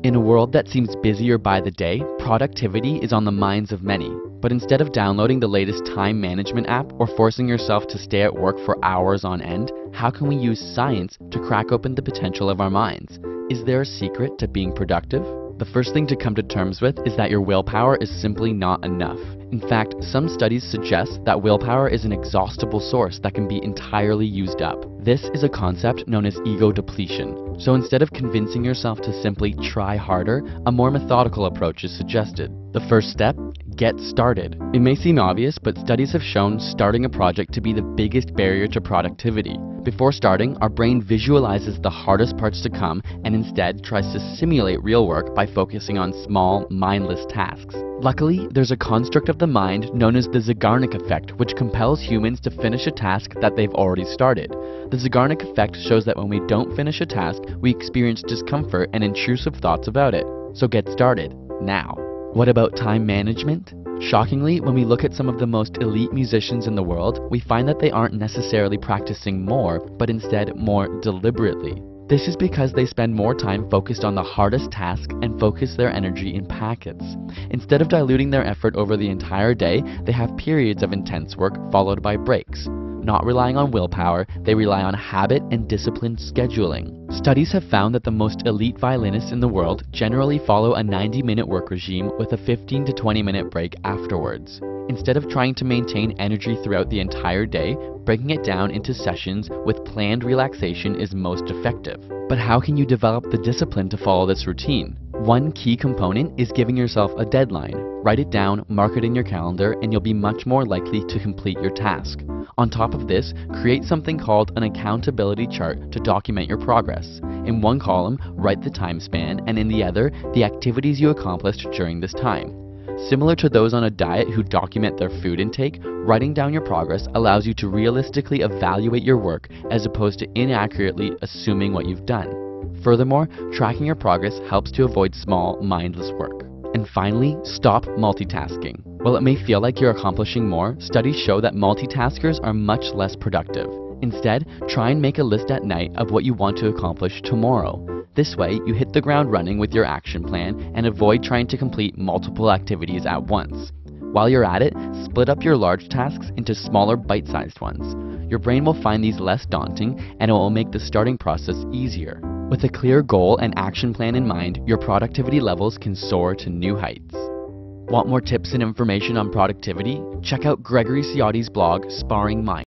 In a world that seems busier by the day, productivity is on the minds of many. But instead of downloading the latest time management app or forcing yourself to stay at work for hours on end, how can we use science to crack open the potential of our minds? Is there a secret to being productive? The first thing to come to terms with is that your willpower is simply not enough. In fact, some studies suggest that willpower is an exhaustible source that can be entirely used up. This is a concept known as ego depletion. So instead of convincing yourself to simply try harder, a more methodical approach is suggested. The first step: get started. It may seem obvious, but studies have shown starting a project to be the biggest barrier to productivity. Before starting, our brain visualizes the hardest parts to come and instead tries to simulate real work by focusing on small, mindless tasks. Luckily, there's a construct of the mind known as the Zeigarnik effect, which compels humans to finish a task that they've already started. The Zeigarnik effect shows that when we don't finish a task, we experience discomfort and intrusive thoughts about it. So get started, now. What about time management? Shockingly, when we look at some of the most elite musicians in the world, we find that they aren't necessarily practicing more, but instead more deliberately. This is because they spend more time focused on the hardest task and focus their energy in packets. Instead of diluting their effort over the entire day, they have periods of intense work followed by breaks. Not relying on willpower, they rely on habit and disciplined scheduling. Studies have found that the most elite violinists in the world generally follow a 90-minute work regime with a 15 to 20-minute break afterwards. Instead of trying to maintain energy throughout the entire day, breaking it down into sessions with planned relaxation is most effective. But how can you develop the discipline to follow this routine? One key component is giving yourself a deadline. Write it down, mark it in your calendar, and you'll be much more likely to complete your task. On top of this, create something called an accountability chart to document your progress. In one column, write the time span, and in the other, the activities you accomplished during this time. Similar to those on a diet who document their food intake, writing down your progress allows you to realistically evaluate your work as opposed to inaccurately assuming what you've done. Furthermore, tracking your progress helps to avoid small, mindless work. And finally, stop multitasking. While it may feel like you're accomplishing more, studies show that multitaskers are much less productive. Instead, try and make a list at night of what you want to accomplish tomorrow. This way, you hit the ground running with your action plan and avoid trying to complete multiple activities at once. While you're at it, split up your large tasks into smaller bite-sized ones. Your brain will find these less daunting, and it will make the starting process easier. With a clear goal and action plan in mind, your productivity levels can soar to new heights. Want more tips and information on productivity? Check out Gregory Ciotti's blog, Sparring Mind.